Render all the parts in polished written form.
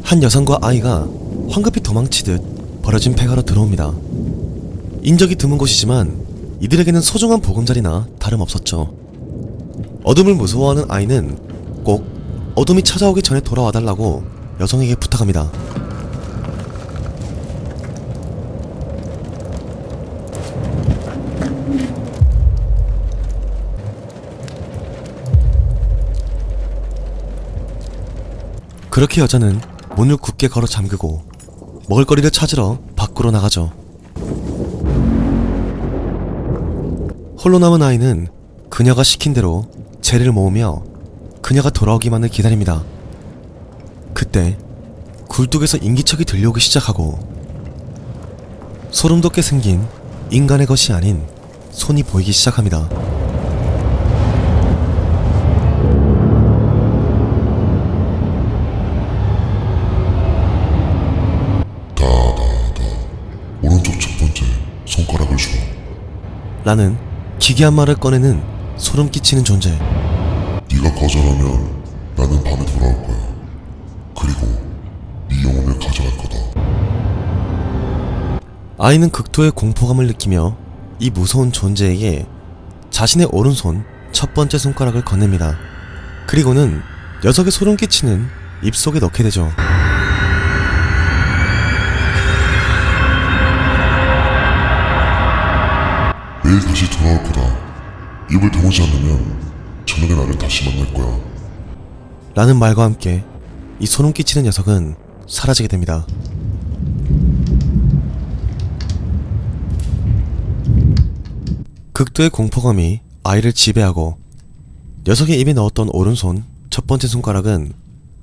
한 여성과 아이가 황급히 도망치듯 버려진 폐가로 들어옵니다. 인적이 드문 곳이지만 이들에게는 소중한 보금자리나 다름없었죠. 어둠을 무서워하는 아이는 꼭 어둠이 찾아오기 전에 돌아와달라고 여성에게 부탁합니다. 그렇게 여자는 문을 굳게 걸어 잠그고 먹을거리를 찾으러 밖으로 나가죠. 홀로 남은 아이는 그녀가 시킨 대로 재를 모으며 그녀가 돌아오기만을 기다립니다. 그때 굴뚝에서 인기척이 들려오기 시작하고 소름 돋게 생긴 인간의 것이 아닌 손이 보이기 시작합니다. 오른쪽 첫 번째 손가락을 줘. 라는 기괴한 말을 꺼내는 소름 끼치는 존재. 네가 거절하면 나는 밤에 돌아올 거야. 그리고 네 영혼을 가져갈 거다. 아이는 극도의 공포감을 느끼며 이 무서운 존재에게 자신의 오른손 첫 번째 손가락을 건넵니다. 그리고는 녀석의 소름 끼치는 입속에 넣게 되죠. 내일 다시 돌아올 거다. 입을 다물지 않으면 저녁에 나를 다시 만날 거야. 라는 말과 함께 이 소름 끼치는 녀석은 사라지게 됩니다. 극도의 공포감이 아이를 지배하고 녀석의 입에 넣었던 오른손 첫 번째 손가락은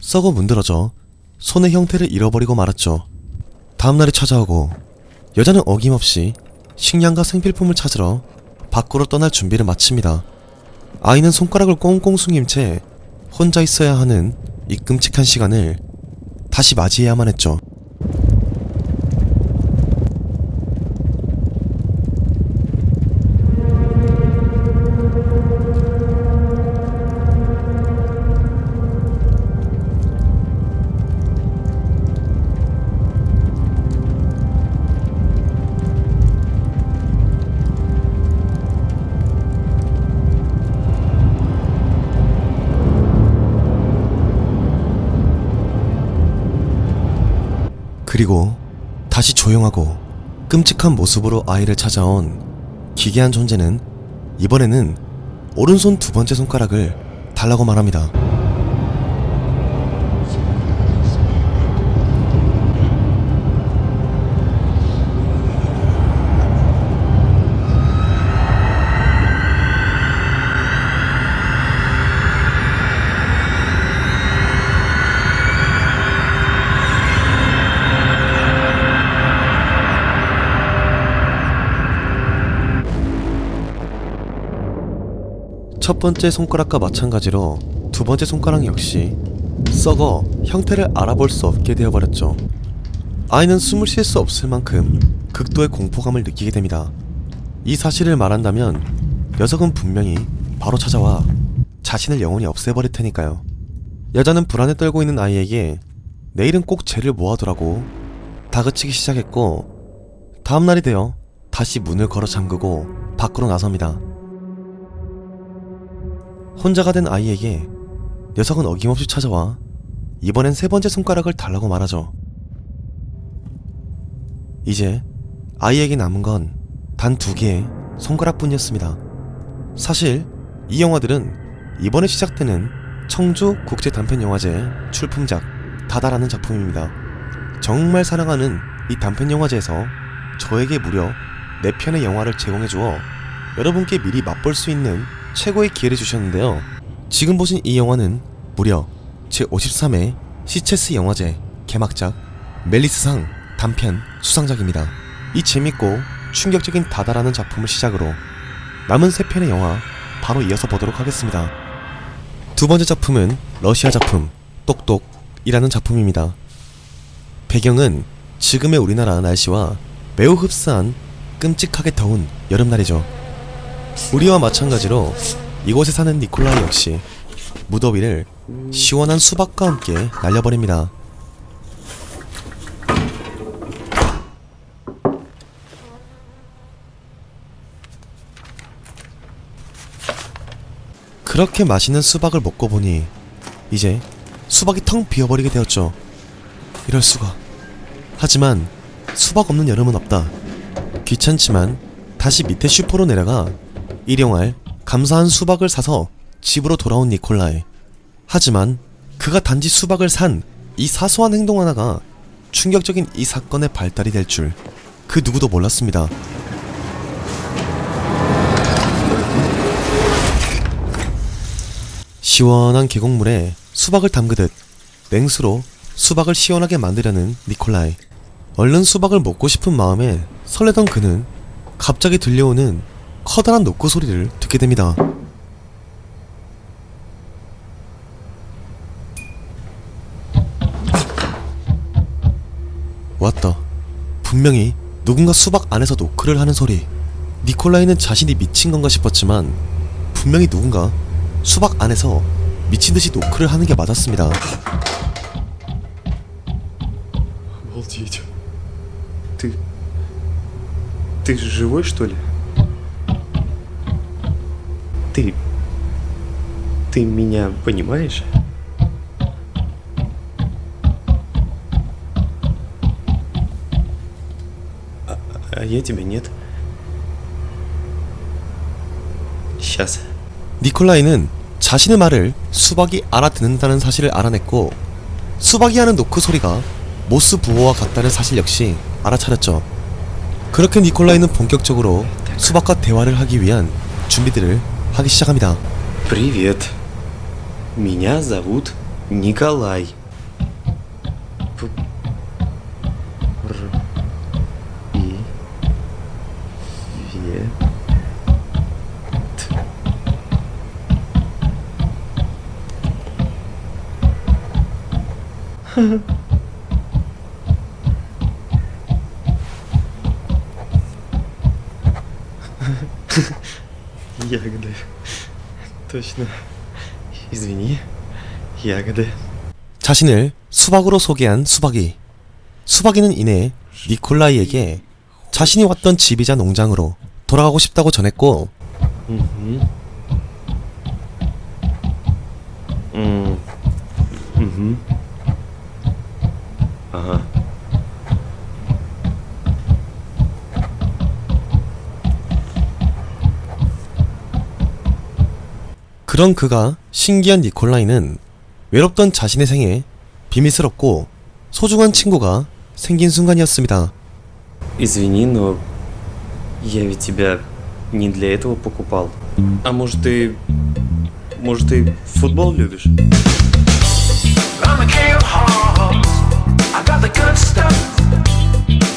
썩어 문드러져 손의 형태를 잃어버리고 말았죠. 다음날이 찾아오고 여자는 어김없이 식량과 생필품을 찾으러 밖으로 떠날 준비를 마칩니다. 아이는 손가락을 꽁꽁 숨긴 채 혼자 있어야 하는 이 끔찍한 시간을 다시 맞이해야만 했죠. 그리고 다시 조용하고 끔찍한 모습으로 아이를 찾아온 기괴한 존재는 이번에는 오른손 두 번째 손가락을 달라고 말합니다. 첫 번째 손가락과 마찬가지로 두 번째 손가락 역시 썩어 형태를 알아볼 수 없게 되어버렸죠. 아이는 숨을 쉴 수 없을 만큼 극도의 공포감을 느끼게 됩니다. 이 사실을 말한다면 녀석은 분명히 바로 찾아와 자신을 영원히 없애버릴 테니까요. 여자는 불안에 떨고 있는 아이에게 내일은 꼭 쟤를 모아두라고 다그치기 시작했고 다음날이 되어 다시 문을 걸어 잠그고 밖으로 나섭니다. 혼자가 된 아이에게 녀석은 어김없이 찾아와 이번엔 세 번째 손가락을 달라고 말하죠. 이제 아이에게 남은 건 단 2개의 손가락뿐이었습니다. 사실 이 영화들은 이번에 시작되는 청주 국제단편영화제 출품작 다다라는 작품입니다. 정말 사랑하는 이 단편영화제에서 저에게 무려 4편의 영화를 제공해주어 여러분께 미리 맛볼 수 있는 최고의 기회를 주셨는데요. 지금 보신 이 영화는 무려 제53회 시체스 영화제 개막작 멜리스상 단편 수상작입니다. 이 재밌고 충격적인 다다라는 작품을 시작으로 남은 3편의 영화 바로 이어서 보도록 하겠습니다. 두 번째 작품은 러시아 작품 똑똑이라는 작품입니다. 배경은 지금의 우리나라 날씨와 매우 흡사한 끔찍하게 더운 여름날이죠. 우리와 마찬가지로 이곳에 사는 니콜라이 역시 무더위를 시원한 수박과 함께 날려버립니다. 그렇게 맛있는 수박을 먹고 보니 이제 수박이 텅 비어버리게 되었죠. 이럴 수가. 하지만 수박 없는 여름은 없다. 귀찮지만 다시 밑에 슈퍼로 내려가 일용할 감사한 수박을 사서 집으로 돌아온 니콜라이. 하지만 그가 단지 수박을 산 이 사소한 행동 하나가 충격적인 이 사건의 발달이 될 줄 그 누구도 몰랐습니다. 시원한 계곡물에 수박을 담그듯 냉수로 수박을 시원하게 만들려는 니콜라이. 얼른 수박을 먹고 싶은 마음에 설레던 그는 갑자기 들려오는 커다란 노크 소리를 듣게 됩니다. 왔다. 분명히 누군가 수박 안에서 노크를 하는 소리. 니콜라이는 자신이 미친 건가 싶었지만 분명히 누군가 수박 안에서 미친듯이 노크를 하는 게 맞았습니다. Обалдеть. Ты живой, что ли? Ты меня понимаешь? А я тебя нет. Сейчас. 니콜라이는 자신의 말을 수박이 알아듣는다는 사실을 알아냈고 수박이 하는 노크 소리가 모스 부호와 같다는 사실 역시 알아차렸죠. 그렇게 니콜라이는 본격적으로 수박과 대화를 하기 위한 준비들을 하기 시작합니다. Привет. Меня зовут Николай. Ягоды. Точно. Извини. Ягоды. 자신을 수박으로 소개한 수박이. 수박이는 이내 니콜라이에게 자신이 왔던 집이자 농장으로 돌아가고 싶다고 전했고 Ага. 그런 그가 신기한 니콜라이는 외롭던 자신의 생에 비밀스럽고 소중한 친구가 생긴 순간이었습니다. Извини, но я ведь тебя не для этого покупал. А может ты футбол любишь? I'm the king of hearts. I got the good stuff.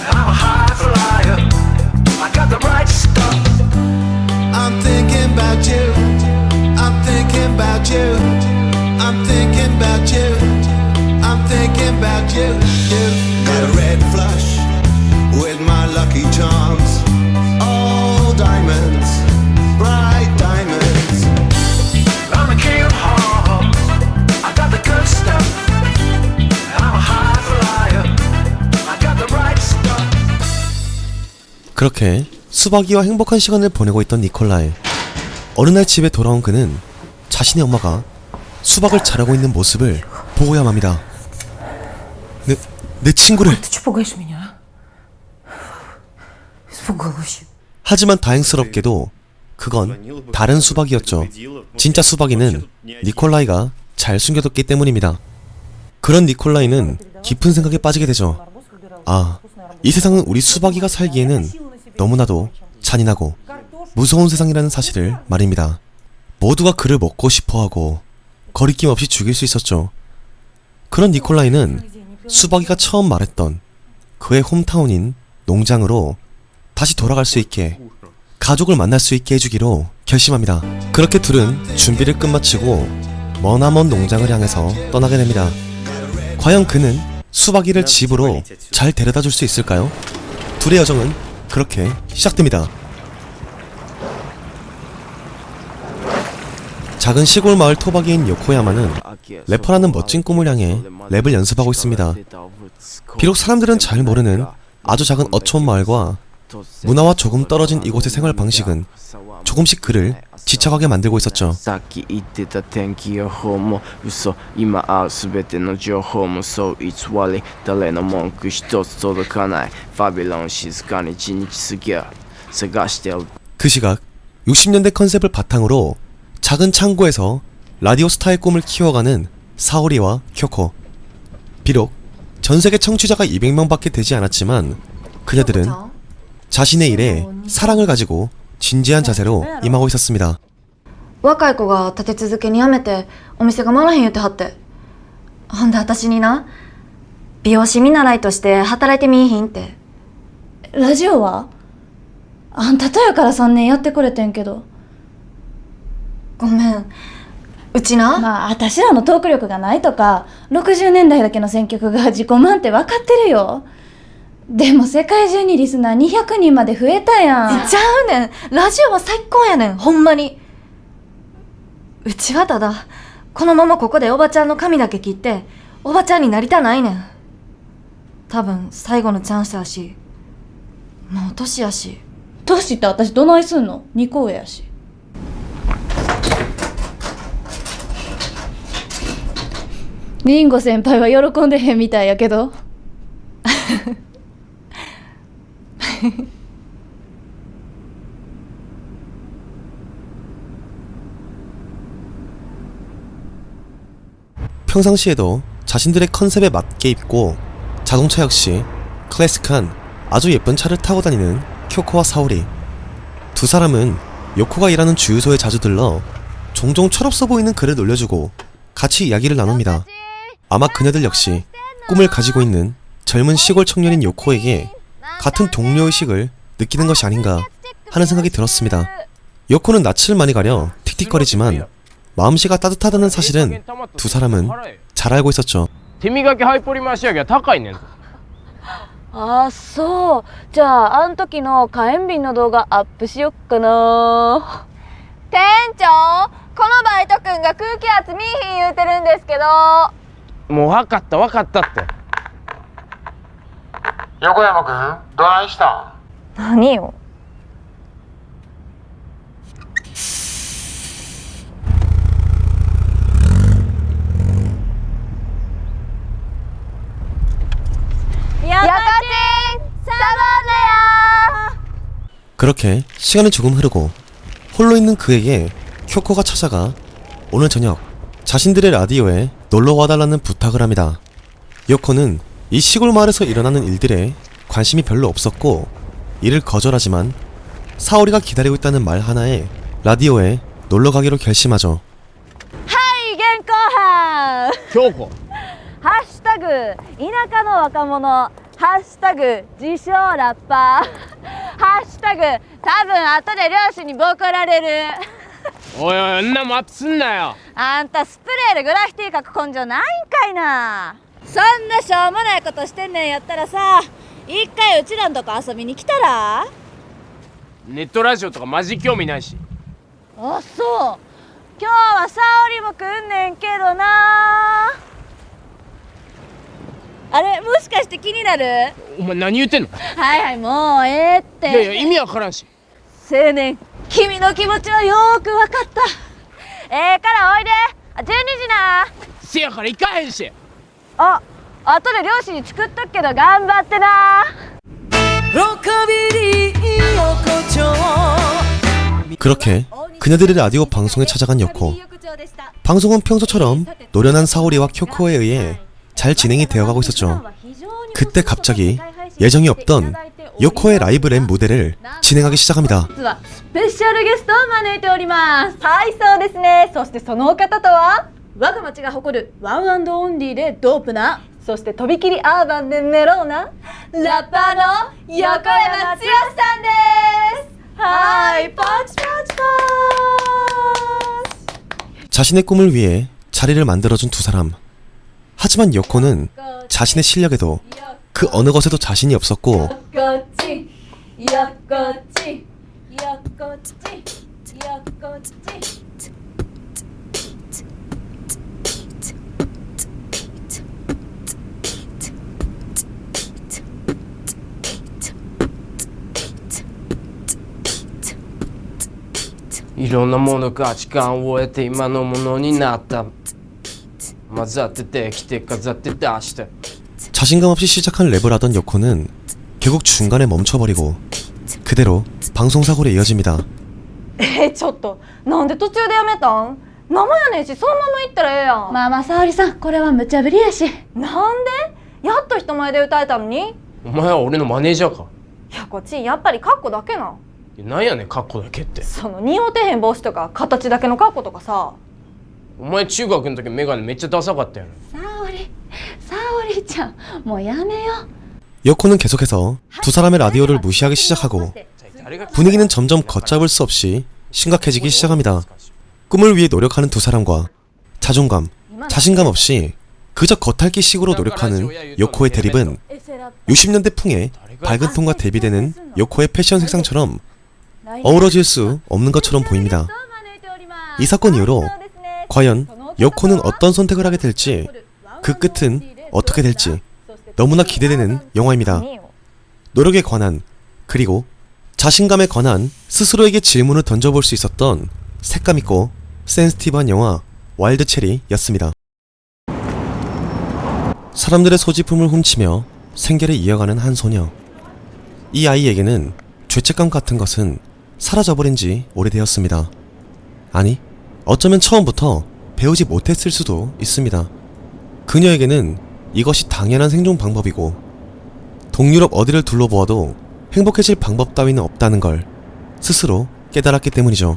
I'm a high flyer. I got the right stuff. I'm thinking about you. I'm thinking about you. I'm thinking about you. I'm thinking about you. You got a red flush with my lucky charms. All diamonds, bright diamonds. I'm the king of hearts. I got the good stuff. I'm a high flyer. I got the right stuff. 그렇게 수박이와 행복한 시간을 보내고 있던 니콜라이. 어느 날 집에 돌아온 그는 자신의 엄마가 수박을 자르고 있는 모습을 보고야 맙니다. 내 친구를. Ты че пугаешь меня? Испугал вообще. 하지만 다행스럽게도 그건 다른 수박이었죠. 진짜 수박이는 니콜라이가 잘 숨겨뒀기 때문입니다. 그런 니콜라이는 깊은 생각에 빠지게 되죠. 아, 이 세상은 우리 수박이가 살기에는 너무나도 잔인하고 무서운 세상이라는 사실을 말입니다. 모두가 그를 먹고 싶어하고 거리낌 없이 죽일 수 있었죠. 그런 니콜라이는 수박이가 처음 말했던 그의 홈타운인 농장으로 다시 돌아갈 수 있게, 가족을 만날 수 있게 해주기로 결심합니다. 그렇게 둘은 준비를 끝마치고 머나먼 농장을 향해서 떠나게 됩니다. 과연 그는 수박이를 집으로 잘 데려다 줄 수 있을까요? 둘의 여정은 그렇게 시작됩니다. 작은 시골 마을 토박이인 요코야마는 래퍼라는 멋진 꿈을 향해 랩을 연습하고 있습니다. 비록 사람들은 잘 모르는 아주 작은 어촌 마을과 문화와 조금 떨어진 이곳의 생활 방식은 조금씩 그를 지쳐가게 만들고 있었죠. さっき言ってた天気予報も嘘今会う全ての情報もそう偽り誰の文句一つ届かないファビロン静かに一日過ぎや探してる 그 시각 60년대 컨셉을 바탕으로 작은 창고에서 라디오 스타의 꿈을 키워가는 사오리와 쿄코. 비록 전세계 청취자가 200명밖에 되지 않았지만 그녀들은 자신의 일에 사랑을 가지고 진지한 자세로 임하고 있었습니다. 若い子が立て続けに辞めてお店が回らへん言ってはって。ほんで私にな、美容師見習いとして働いてみいひんって。ラジオはあんたとやから3年やってくれてんけど。ごめん。うちな、まあ私らのトーク力がないとか60年代だけの選曲が自己満って分かってるよ。でも世界中にリスナー200人まで増えたやん。ちゃうねん。ラジオは最高やねん。ほんまに。うちはただこのままここでおばちゃんの髪だけ切っておばちゃんになりたないねん。多分最後のチャンスやし、もう年やし。年って私どないすんの？2個上やし。リンゴ先輩は喜んでへんみたいやけど。평상시에도 자신들의 컨셉에 맞게 입고 자동차 역시 클래식한 아주 예쁜 차를 타고 다니는 쿄코와 사오리. 두 사람은 요코가 일하는 주유소에 자주 들러 종종 철없어 보이는 그를 놀려주고 같이 이야기를 나눕니다. 아마 그녀들 역시 꿈을 가지고 있는 젊은 시골 청년인 요코에게 같은 동료의식을 느끼는 것이 아닌가 하는 생각이 들었습니다. 요코는 낯을 많이 가려 틱틱거리지만 마음씨가 따뜻하다는 사실은 두 사람은 잘 알고 있었죠. 手磨きハイポリマシアギは高いねん。ああそう。じゃああん時の火炎瓶の動画アップしよっかな。店長、このバイト君が空気圧見いひん言うてるんですけど。もう分かった分かったって。横山くん、どないした？何よ。그렇게 시간은 조금 흐르고 홀로 있는 그에게 쿄코가 찾아가 오늘 저녁 자신들의 라디오에 놀러 와달라는 부탁을 합니다. 요코는 이 시골 마을에서 일어나는 일들에 관심이 별로 없었고 이를 거절하지만 사오리가 기다리고 있다는 말 하나에 라디오에 놀러 가기로 결심하죠.はい現行犯。京子。ハッシュタグ田舎の若者。ハッシュタグ自称ラッパー。ハッシュタグ多分後で両親にボコられる。おいおい、んなもアップすんなよ。あんたスプレーでグラフィティ書く根性ないんかいな。そんなしょうもないことしてんねんやったらさ、一回うちらんとこ遊びに来たら。ネットラジオとかマジ興味ないし。あ、そう。今日は沙織も来んねんけどな。あれ、もしかして気になる？お前何言ってんの？はいはい、もうええって。いやいや、意味わからんし。青年、君の気持ちはよーく分かった。からおいで。12時な。せやから行かへんし。あ、後で両親に作っとくけど頑張ってな。 그렇게 그녀들의 라디오 방송에 찾아간 요코. 방송은 평소처럼 노련한 사오리와 쿄코에 의해 잘 진행이 되어가고 있었죠. 그때 갑자기 예정이 없던 요코의 라이브 랩 무대를 진행하기 시작합니다. スペシャルゲストを招いております。はい、そうですね。そしてそのお方とは我が町が誇るワンアンドオンリーでドープな、そしてとびきりアーバンでメロウなラッパーの横山剛さんです。はい、パチパチパー。 자신의 꿈을 위해 자리를 만들어준 두 사람. 하지만 요코는 자신의 실력에도 그 어느 것에도 자신이 없었고 いろんなもの価値観を得て今のものになった混ざっててきて飾って出して 자신감 없이 시작한 랩을 하던 요코는 결국 중간에 멈춰버리고 그대로 방송사고로 이어집니다. ちょっとなんで途中でやめたん？生やねんしそのまま行ったらええやん。まあまあ沙織さんこれは無茶ぶりやし。なんで？やっと人前で歌えたのに。お前は俺のマネージャーか。いやこっちやっぱりカッコだけな。なんやねんカッコだけって。その似合うてへん帽子とか形だけのカッコとかさ。お前中学の時メガネめっちゃダサかったやろ。沙織ちゃんもうやめよ。 요코는 계속해서 두 사람의 라디오를 무시하기 시작하고 분위기는 점점 걷잡을 수 없이 심각해지기 시작합니다. 꿈을 위해 노력하는 두 사람과 자존감, 자신감 없이 그저 겉핥기식으로 노력하는 요코의 대립은 60년대 풍의 밝은 톤과 대비되는 요코의 패션 색상처럼 어우러질 수 없는 것처럼 보입니다. 이 사건 이후로 과연 요코는 어떤 선택을 하게 될지 그 끝은 어떻게 될지 너무나 기대되는 영화입니다. 노력에 관한 그리고 자신감에 관한 스스로에게 질문을 던져볼 수 있었던 색감있고 센스티브한 영화 와일드 체리였습니다. 사람들의 소지품을 훔치며 생계를 이어가는 한 소녀. 이 아이에게는 죄책감 같은 것은 사라져버린 지 오래되었습니다. 아니, 어쩌면 처음부터 배우지 못했을 수도 있습니다. 그녀에게는 이것이 당연한 생존 방법이고 동유럽 어디를 둘러보아도 행복해질 방법 따위는 없다는 걸 스스로 깨달았기 때문이죠.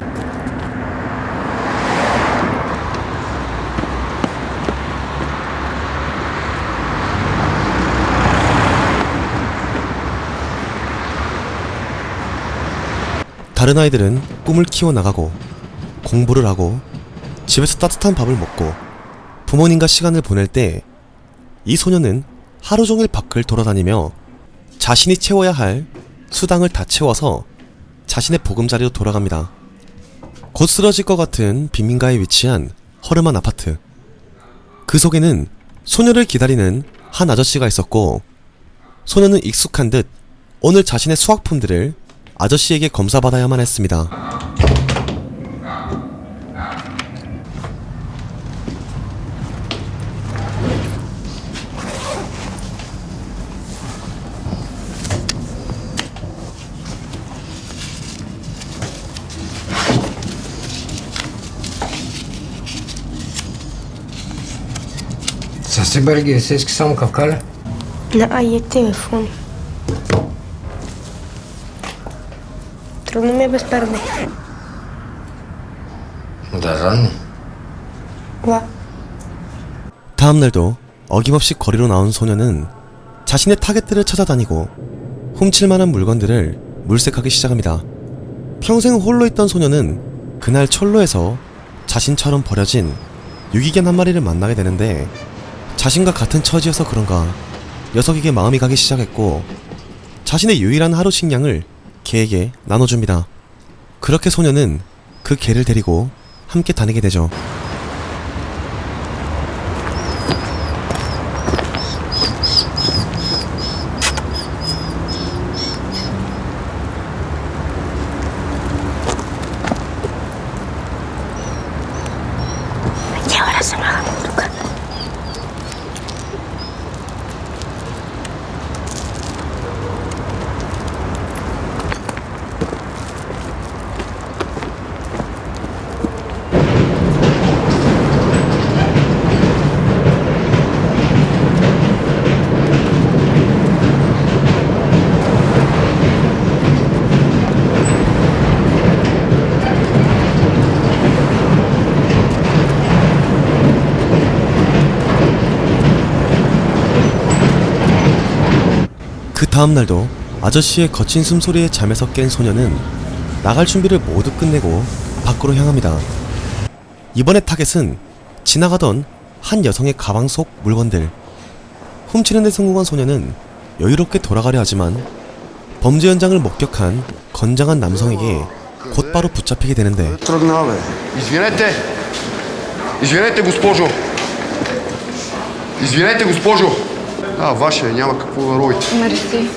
다른 아이들은 꿈을 키워나가고 공부를 하고 집에서 따뜻한 밥을 먹고 부모님과 시간을 보낼 때 이 소녀는 하루 종일 밖을 돌아다니며 자신이 채워야 할 수당을 다 채워서 자신의 보금자리로 돌아갑니다. 곧 쓰러질 것 같은 빈민가에 위치한 허름한 아파트. 그 속에는 소녀를 기다리는 한 아저씨가 있었고 소녀는 익숙한 듯 오늘 자신의 수확품들을 아저씨에게 검사받아야만 했습니다. С Белгия се иска само кавкаля? Не, телефон. Трудно ми е без перде. Да, ранни. 와. 다음날도 어김없이 거리로 나온 소녀는 자신의 타겟들을 찾아다니고 훔칠 만한 물건들을 물색하기 시작합니다. 평생 홀로 있던 소녀는 그날 철로에서 자신처럼 버려진 유기견 한 마리를 만나게 되는데 자신과 같은 처지여서 그런가 녀석에게 마음이 가기 시작했고 자신의 유일한 하루 식량을 개에게 나눠줍니다. 그렇게 소녀는 그 개를 데리고 함께 다니게 되죠. 그 다음날도 아저씨의 거친 숨소리에 잠에서 깬 소녀는 나갈 준비를 모두 끝내고 밖으로 향합니다. 이번의 타겟은 지나가던 한 여성의 가방 속 물건들. 훔치는 데 성공한 소녀는 여유롭게 돌아가려 하지만 범죄 현장을 목격한 건장한 남성에게 곧바로 붙잡히게 되는데 Извинете, госпожо. Вашия няма какво да ровите. Мерси.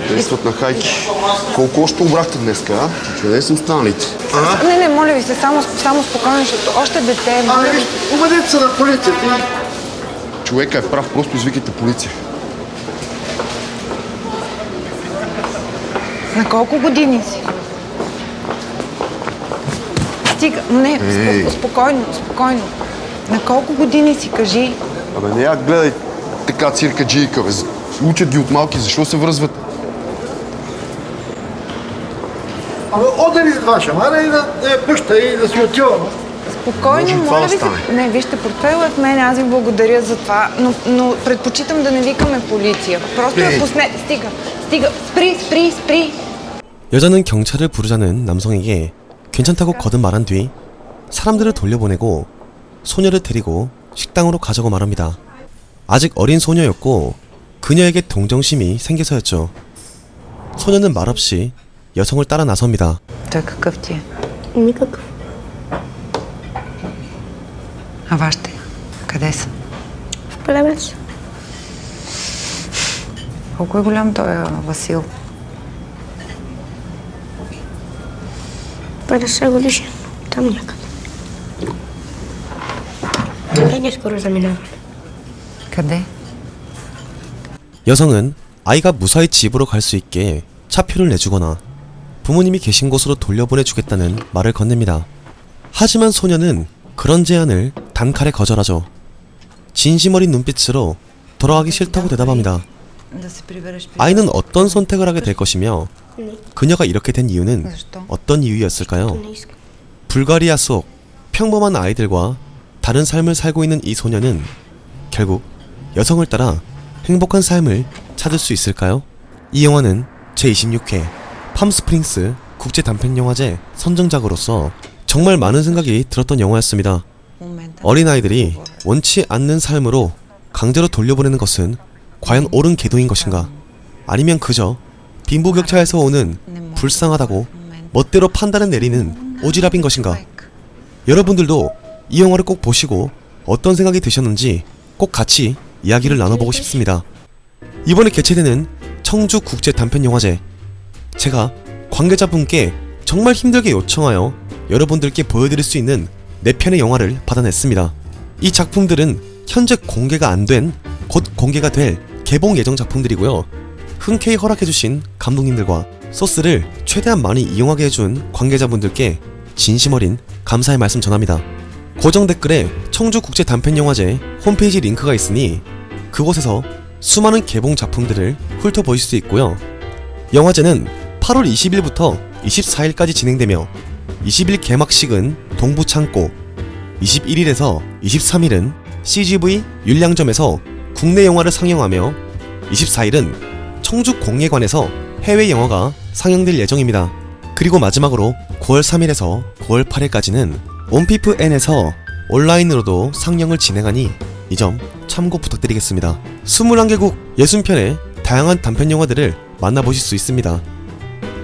Действат на хайки. Колко още обрахте днеска, а? Къде са останалите? Не, моля ви се, само спокойно, защото още дете. Виж, убедете се на полицията. Човека е прав, просто извикайте полиция. На колко години си? Стига, спокойно. На колко години си, кажи? Абе, не я гледай така циркаджийка, бе. Учат ви от малки, защо се връзват? Абе, одери с два шамара и да я пъща и да си отива. Спокойно, моля ви се. Не, вижте, портфела е в мен, аз ви благодаря за това, но предпочитам да не викаме полиция. Просто я пуснете. Стига. Спри. 여자는 경찰을 부르자는 남성에게 괜찮다고 거듭 말한 뒤 사람들을 돌려보내고 소녀를 데리고 식당으로 가자고 말합니다. 아직 어린 소녀였고 그녀에게 동정심이 생겨서였죠. 소녀는 말없이 여성을 따라 나섭니다. Той какъв ти е? Никакъв. А вашите? Къде са? В Плевец. Колко е голям той Васил? 50 годишен. Там някъде. Ние скоро заминаваме. къде? 여성은 아이가 무사히 집으로 갈 수 있게 차표를 내주거나 부모님이 계신 곳으로 돌려보내주겠다는 말을 건넵니다. 하지만 소녀는 그런 제안을 단칼에 거절하죠. 진심 어린 눈빛으로 돌아가기 싫다고 대답합니다. 아이는 어떤 선택을 하게 될 것이며 그녀가 이렇게 된 이유는 어떤 이유였을까요? 불가리아 속 평범한 아이들과 다른 삶을 살고 있는 이 소녀는 결국 여성을 따라 행복한 삶을 찾을 수 있을까요? 이 영화는 제26회 팜스프링스 국제단편영화제 선정작으로서 정말 많은 생각이 들었던 영화였습니다. 어린아이들이 원치 않는 삶으로 강제로 돌려보내는 것은 과연 옳은 계도인 것인가? 아니면 그저 빈부격차에서 오는 불쌍하다고 멋대로 판단을 내리는 오지랖인 것인가? 여러분들도 이 영화를 꼭 보시고 어떤 생각이 드셨는지 꼭 같이 이야기를 나눠보고 싶습니다. 이번에 개최되는 청주국제단편영화제, 제가 관계자분께 정말 힘들게 요청하여 여러분들께 보여드릴 수 있는 4편의 영화를 받아냈습니다. 이 작품들은 현재 공개가 안 된, 곧 공개가 될 개봉 예정 작품들이고요. 흔쾌히 허락해주신 감독님들과 소스를 최대한 많이 이용하게 해준 관계자분들께 진심 어린 감사의 말씀 전합니다. 고정 댓글에 청주국제단편영화제 홈페이지 링크가 있으니 그곳에서 수많은 개봉 작품들을 훑어보실 수 있고요. 영화제는 8월 20일부터 24일까지 진행되며 20일 개막식은 동부창고, 21일에서 23일은 CGV 율량점에서 국내 영화를 상영하며 24일은 청주공예관에서 해외 영화가 상영될 예정입니다. 그리고 마지막으로 9월 3일에서 9월 8일까지는 온피프N에서 온라인으로도 상영을 진행하니 이 점 참고 부탁드리겠습니다. 21개국 60편의 다양한 단편영화들을 만나보실 수 있습니다.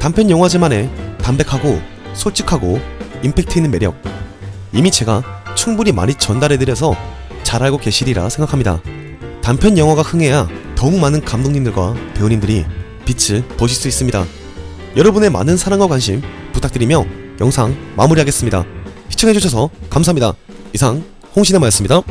단편영화제만의 담백하고 솔직하고 임팩트 있는 매력, 이미 제가 충분히 많이 전달해드려서 잘 알고 계시리라 생각합니다. 단편영화가 흥해야 더욱 많은 감독님들과 배우님들이 빛을 보실 수 있습니다. 여러분의 많은 사랑과 관심 부탁드리며 영상 마무리하겠습니다. 시청해주셔서 감사합니다. 이상 홍시네마였습니다.